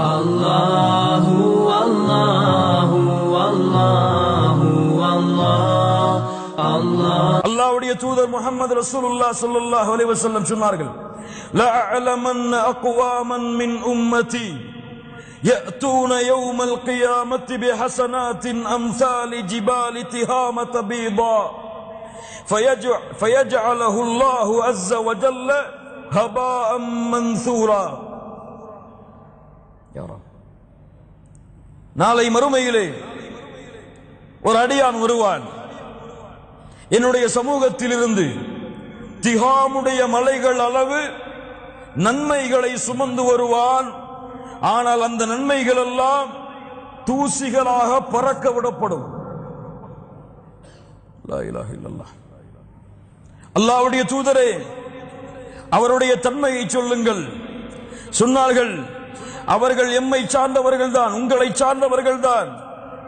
Allahu Allahu Allahu Allah Allah. அல்லாஹ்வுடைய தூதர் முஹம்மது ரசூலுல்லாஹ் ஸல்லல்லாஹு அலைஹி வஸல்லம் சொன்னார்கள், லா அலமன்ன அக்வாமன் மின் உம்மதி يأتون يوم القيامة بحسنات أمثال جبال تهامة بيضاء فيجعله الله عز وجل هباء منثورا. يا رب நாளை மறுமையிலே ஒரு அடியான் வருவான், என்னுடைய சமூகத்திலிருந்து திஹாமுடைய மலைகள் அளவு நன்மைகளை சுமந்து வருவான். ஆனால் அந்த நன்மைகள் எல்லாம் தூசிகளாக பறக்க விடப்படும். லா இலாஹ இல்லல்லாஹ். அல்லாஹ்வுடைய தூதரே, அவருடைய தன்மையை சொல்லுங்கள். சொன்னார்கள், அவர்கள் எம்மை சார்ந்தவர்கள் தான், உங்களை சார்ந்தவர்கள் தான்.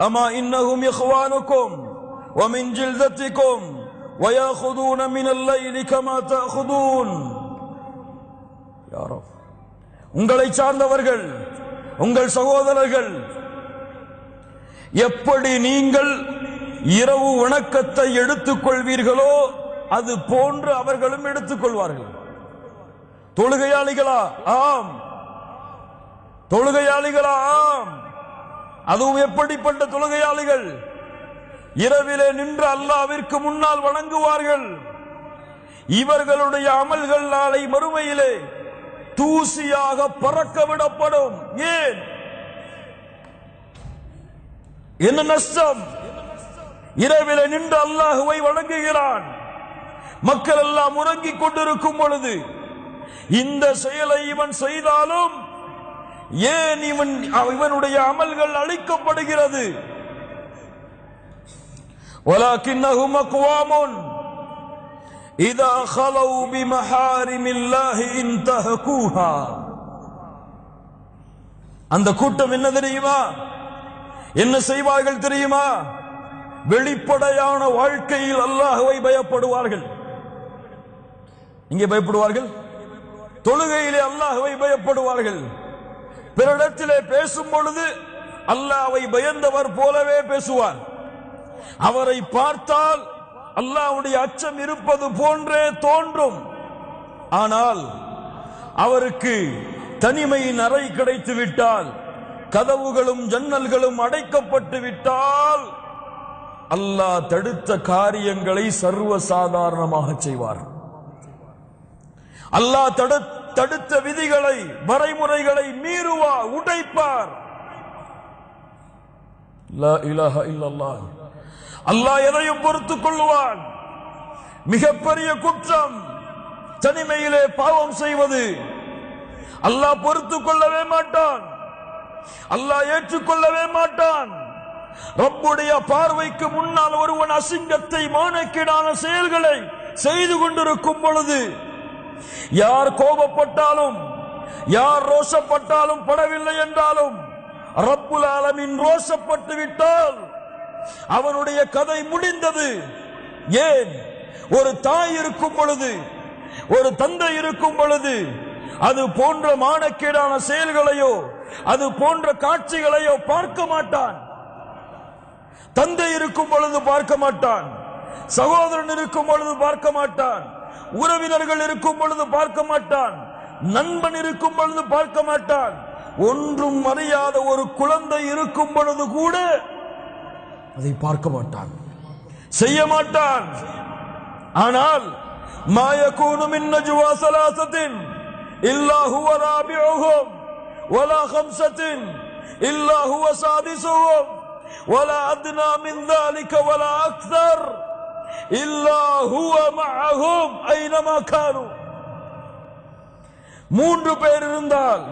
அமா இன்னஹும் இஹ்வானுக்கும் வ மின் ஜில்தத்திக்கும் வ யாخذூன மினல் லைலி கமா தஅخذூன். யா ரப், உங்களை சார்ந்தவர்கள், உங்கள் சகோதரர்கள். எப்படி நீங்கள் இரவு வணக்கத்தை எடுத்துக் கொள்வீர்களோ அது போன்று அவர்களும் எடுத்துக் கொள்வார்கள். தொழுகையாளிகளா? ஆம். தொழுகையாளிகளா? ஆம். அதுவும் எப்படிப்பட்ட தொழுகையாளிகள்? இரவிலே நின்று அல்லாஹ்விற்கு முன்னால் வணங்குவார்கள். இவர்களுடைய அமல்கள் நாளை மறுமையிலே தூசியாக பறக்க விடப்படும். ஏன்? என்ன நஷ்டம்? இரவிலே நின்று அல்லாஹ்வை வணங்குகிறான், மக்கள் எல்லாம் உறங்கிக் கொண்டிருக்கும் பொழுது இந்த செயலை இவன் செய்தாலும் ஏன் இவனுடைய அமல்கள் அழிக்கப்படுகிறது? வலாக்கின்னஹும் அக்வாமுன் இதா خلوا بمحارم الله انتهكوها. அந்த கூட்டம் என்ன தெரியுமா? என்ன செய்வார்கள் தெரியுமா? வெளிப்படையான வாழ்க்கையில் அல்லாஹ்வை பயப்படுவார்கள். இங்கே பயப்படுவார்கள், தொழுகையிலே அல்லாஹ்வை பயப்படுவார்கள். பிறரிடத்திலே பேசும் பொழுது அல்லாஹ்வை பயந்தவர் போலவே பேசுவார். அவரை பார்த்தால் அல்லாஹ்வுடைய அச்சம் இருப்பது போன்றே தோன்றும். ஆனால் அவருக்கு தனிமையின் அறை கிடைத்து விட்டால், கதவுகளும் ஜன்னல்களும் அடைக்கப்பட்டு விட்டால் அல்லாஹ் தடுத்த காரியங்களை சர்வ சாதாரணமாக செய்வார். அல்லாஹ் தடுத்த விதிகளை, வரைமுறைகளை மீறுவார், உடைப்பார். லா இலாஹ இல்லல்லாஹ். அல்லாஹ் எதையும் பொறுத்துக் கொள்வான். மிகப்பெரிய குற்றம் தனிமையிலே பாவம் செய்வது. அல்லாஹ் பொறுத்துக் கொள்ளவே மாட்டான், அல்லாஹ் ஏற்றுக்கொள்ளவே மாட்டான். ரப்புடைய பார்வைக்கு முன்னால் ஒருவன் அசிங்கத்தை, மானக்கேடான செயல்களை செய்து கொண்டிருக்கும் பொழுது யார் கோபப்பட்டாலும், யார் ரோஷப்பட்டாலும், படவில்லை என்றாலும் ரப்புல் ஆலமீன் ரோஷப்பட்டு விட்டால் அவனுடைய கதை முடிந்தது. ஏன்? ஒரு தாய் இருக்கும் பொழுது, ஒரு தந்தை இருக்கும் பொழுது அது போன்ற மானக்கேடான செயல்களையோ அது போன்ற காட்சிகளையோ பார்க்க மாட்டான். தந்தை இருக்கும் பொழுது பார்க்க மாட்டான், சகோதரன் இருக்கும் பொழுது பார்க்க மாட்டான், உறவினர்கள் இருக்கும் பொழுது பார்க்க மாட்டான், நண்பன் இருக்கும் பொழுது பார்க்க மாட்டான். ஒன்றும் அறியாத ஒரு குழந்தை இருக்கும் பொழுது கூட அதை பார்க்க மாட்டான், செய்ய மாட்டான். ஆனால் மா யகூனு மின் நஜ்வா ஸலாஸத்தின் இல்லா ஹுவ ராபிஉஹும் வலா ஹம்ஸத்தின் இல்லா ஹுவ சாதிஸுஹும் வலா அத்னா மின் ذلك வலா அக்ஸர் இல்லா ஹுவ மஅஹும் ஐனமா கானு. 3 பேர் இருந்தால்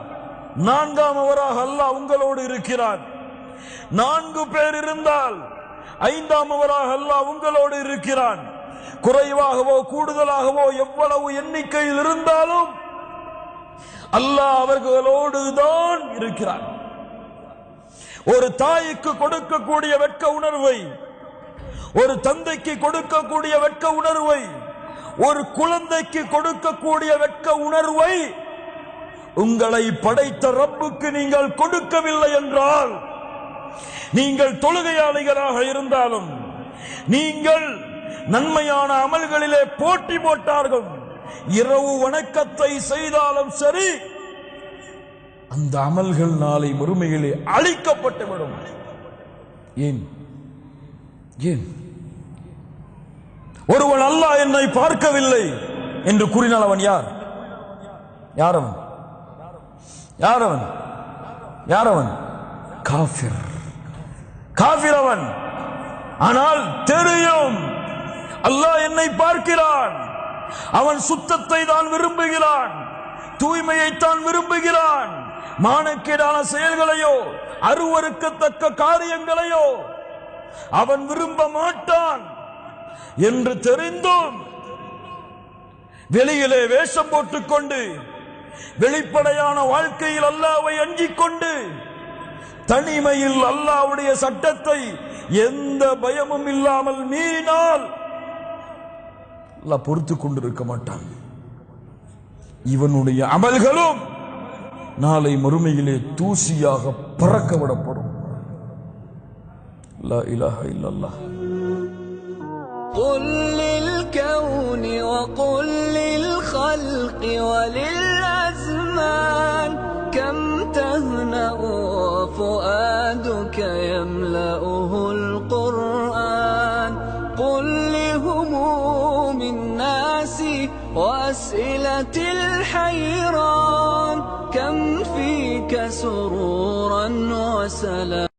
4ஆமவராக அல்லாஹ் உங்களோடு இருக்கிறான். 4 பேர் இருந்தால் 5ஆமவராக அல்லாஹ் உங்களோடு இருக்கிறான். குறைவாகவோ கூடுதலாகவோ எவ்வளவு எண்ணிக்கையில் இருந்தாலும் அல்லாஹ் அவர்களோடு தான் இருக்கிறான். ஒரு தாய்க்கு கொடுக்கக்கூடிய வெட்க உணர்வை, ஒரு தந்தைக்கு கொடுக்கக்கூடிய வெட்க உணர்வை, ஒரு குழந்தைக்கு கொடுக்கக்கூடிய வெட்க உணர்வை உங்களை படைத்த ரப்புக்கு நீங்கள் கொடுக்கவில்லை என்றால், நீங்கள் தொழுகையாளிகளாக இருந்தாலும், நீங்கள் நன்மையான அமல்களிலே போட்டி போட்டார்கள், இரவு வணக்கத்தை செய்தாலும் சரி, அந்த அமல்கள் நாளை மறுமையிலே அழிக்கப்பட்டுவிடும். ஏன் ஏன் ஒருவன் அல்லாஹ் என்னை பார்க்கவில்லை என்று கூறினால் அவன் யார்? யாரவன்? யாரவன்? யாரவன்? காஃபிர். காஃபிர் அவன். ஆனால் தெரியும் அல்லாஹ் என்னை பார்க்கிறான். அவன் சுத்தத்தை தான் விரும்புகிறான், தூய்மையை தான் விரும்புகிறான். மானக்கேடான செயல்களையோ அருவருக்கத்தக்க காரியங்களையோ அவன் விரும்ப மாட்டான் என்று தெரிந்தும் வெளியிலே வேஷம் போட்டுக்கொண்டு வெளிப்படையான வாழ்க்கையில் அல்லாஹ்வை அஞ்சிக் கொண்டு தனிமையில் அல்லாஹ்வுடைய சட்டத்தை எந்த பயமும் இல்லாமல் மீறினால் அல்லாஹ் பொறுத்துக் கொண்டிருக்க மாட்டான். இவனுடைய அமல்களும் நாளை மறுமையிலே தூசியாக பறக்க விடப்படும். லா இலாஹ இல்லல்லாஹ். قل للكون وقل للخلق وللأزمان كم تهنأ وفؤادك يملأه القرآن. قل لهموم الناس وأسئلة الحيران كم فيك سرورا وسلام.